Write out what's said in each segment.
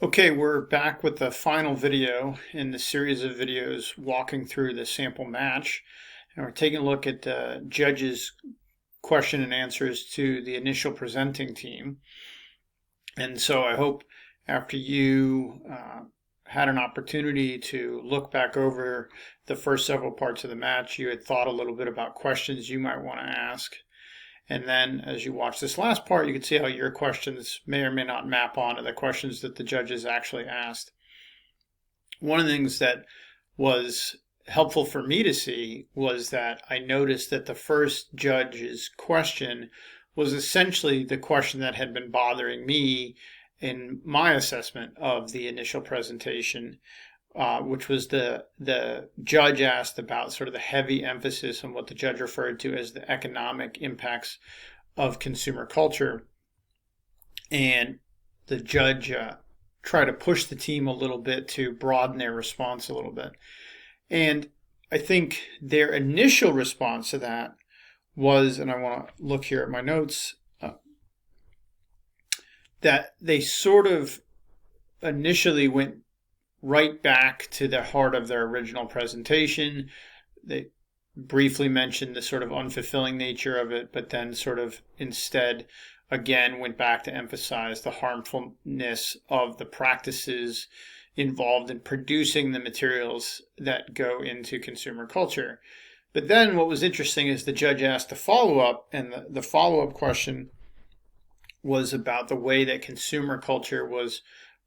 Okay, we're back with the final video in the series of videos walking through the sample match. And we're taking a look at the judges' question and answers to the initial presenting team. And so I hope after you had an opportunity to look back over the first several parts of the match, you had thought a little bit about questions you might want to ask. And then as you watch this last part, you can see how your questions may or may not map onto the questions that the judges actually asked. One of the things that was helpful for me to see was that I noticed that the first judge's question was essentially the question that had been bothering me in my assessment of the initial presentation, which was the judge asked about sort of the heavy emphasis on what the judge referred to as the economic impacts of consumer culture, and the judge tried to push the team a little bit to broaden their response a little bit. And I think their initial response to that was, and I want to look here at my notes, that they sort of initially went right back to the heart of their original presentation. They briefly mentioned the sort of unfulfilling nature of it, but then sort of instead again went back to emphasize the harmfulness of the practices involved in producing the materials that go into consumer culture. But then what was interesting is the judge asked a follow up, and the follow up question was about the way that consumer culture was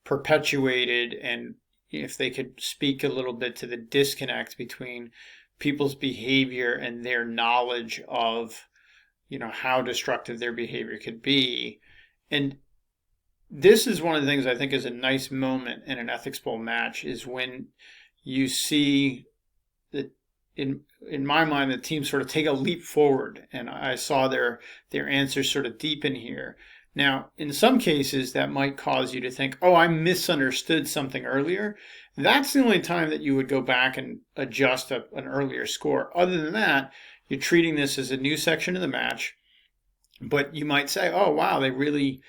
perpetuated, and if they could speak a little bit to the disconnect between people's behavior and their knowledge of, how destructive their behavior could be. And this is one of the things I think is a nice moment in an Ethics Bowl match, is when you see that in my mind the team sort of take a leap forward, and I saw their answers sort of deepen here. Now, in some cases, that might cause you to think, oh, I misunderstood something earlier. That's the only time that you would go back and adjust an earlier score. Other than that, you're treating this as a new section of the match. But you might say, oh, wow, they really,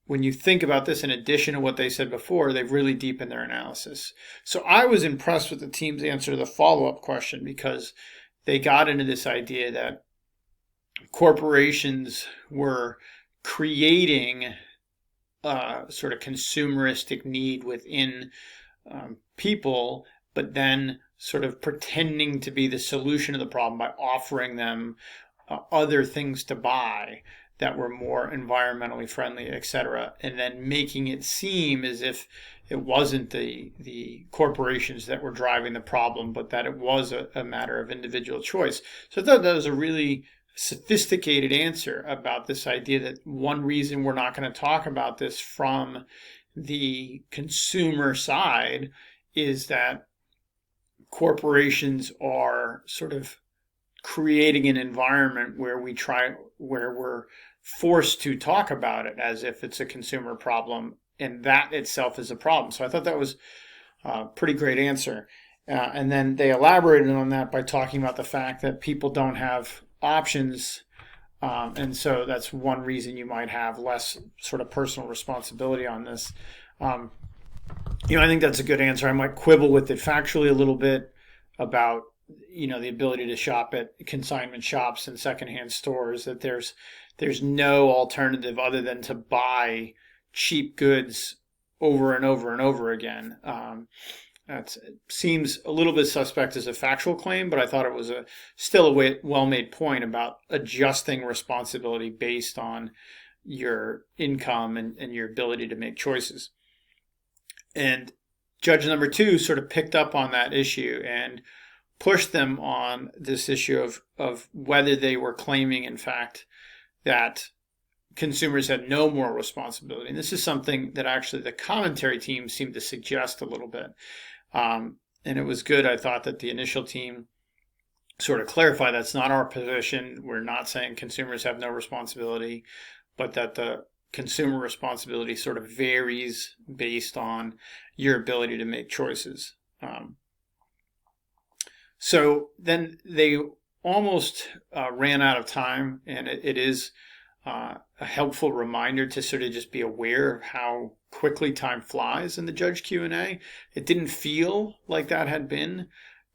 when you think about this in addition to what they said before, they've really deepened their analysis. So I was impressed with the team's answer to the follow up question, because they got into this idea that corporations were creating a sort of consumeristic need within people, but then sort of pretending to be the solution to the problem by offering them other things to buy that were more environmentally friendly, etc., and then making it seem as if it wasn't the corporations that were driving the problem, but that it was a matter of individual choice. So I thought that was a really sophisticated answer about this idea that one reason we're not going to talk about this from the consumer side is that corporations are sort of creating an environment where we're forced to talk about it as if it's a consumer problem, and that itself is a problem. So I thought that was a pretty great answer. And then they elaborated on that by talking about the fact that people don't have options. And so that's one reason you might have less sort of personal responsibility on this. I think that's a good answer. I might quibble with it factually a little bit about the ability to shop at consignment shops and secondhand stores, that there's no alternative other than to buy cheap goods over and over and over again. That seems a little bit suspect as a factual claim, but I thought it was still a well-made point about adjusting responsibility based on your income and your ability to make choices. And judge number 2 sort of picked up on that issue and pushed them on this issue of whether they were claiming, in fact, that consumers had no moral responsibility. And this is something that actually the commentary team seemed to suggest a little bit. And it was good, I thought, that the initial team sort of clarified that's not our position. We're not saying consumers have no responsibility, but that the consumer responsibility sort of varies based on your ability to make choices. So then they almost ran out of time, and it is a helpful reminder to sort of just be aware of how quickly time flies in the judge Q&A. It didn't feel like that had been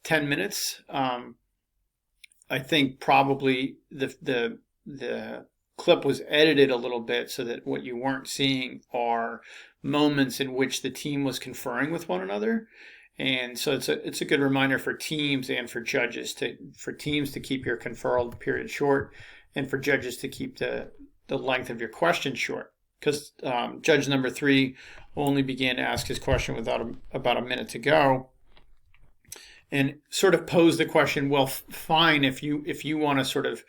10 minutes. I think probably the clip was edited a little bit so that what you weren't seeing are moments in which the team was conferring with one another. And so it's a good reminder for teams and for judges for teams to keep your conferral period short, and for judges to keep the length of your question short. Because judge number 3 only began to ask his question without about a minute to go, and sort of posed the question, well, fine, if you want to sort of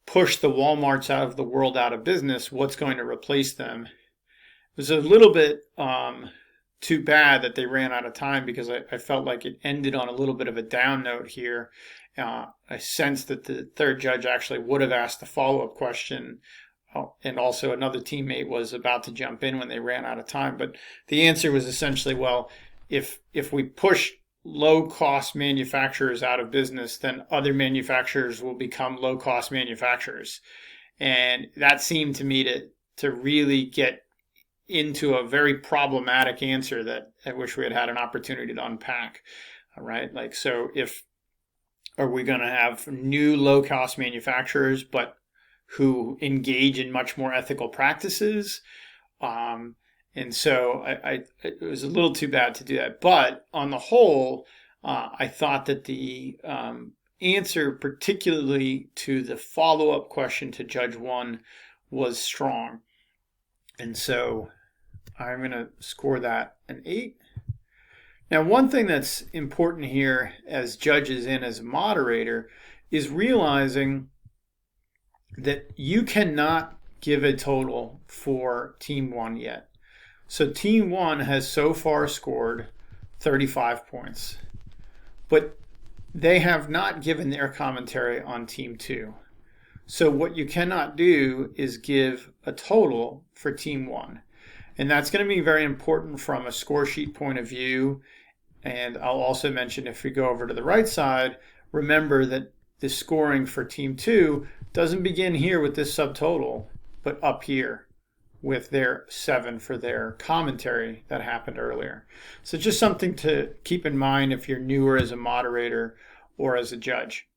push the Walmarts out of the world out of business, what's going to replace them? It was a little bit too bad that they ran out of time, because I felt like it ended on a little bit of a down note here. I sensed that the third judge actually would have asked a follow-up question, and also another teammate was about to jump in when they ran out of time. But the answer was essentially, well, if we push low-cost manufacturers out of business, then other manufacturers will become low-cost manufacturers. And that seemed to me to really get into a very problematic answer that I wish we had an opportunity to unpack. All right, like, so are we going to have new low-cost manufacturers, but who engage in much more ethical practices? And so it was a little too bad to do that. But on the whole, I thought that the answer, particularly to the follow-up question to Judge 1, was strong. And so I'm going to score that an 8. Now, one thing that's important here as judges and as a moderator is realizing that you cannot give a total for Team 1 yet. So Team 1 has so far scored 35 points, but they have not given their commentary on Team 2. So what you cannot do is give a total for Team 1. And that's going to be very important from a score sheet point of view. And I'll also mention, if we go over to the right side, remember that the scoring for Team 2 doesn't begin here with this subtotal, but up here with their 7 for their commentary that happened earlier. So just something to keep in mind if you're newer as a moderator or as a judge.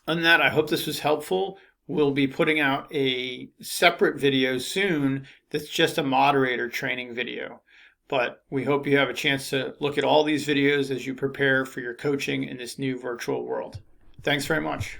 On that, I hope this was helpful. We'll be putting out a separate video soon that's just a moderator training video. But we hope you have a chance to look at all these videos as you prepare for your coaching in this new virtual world. Thanks very much.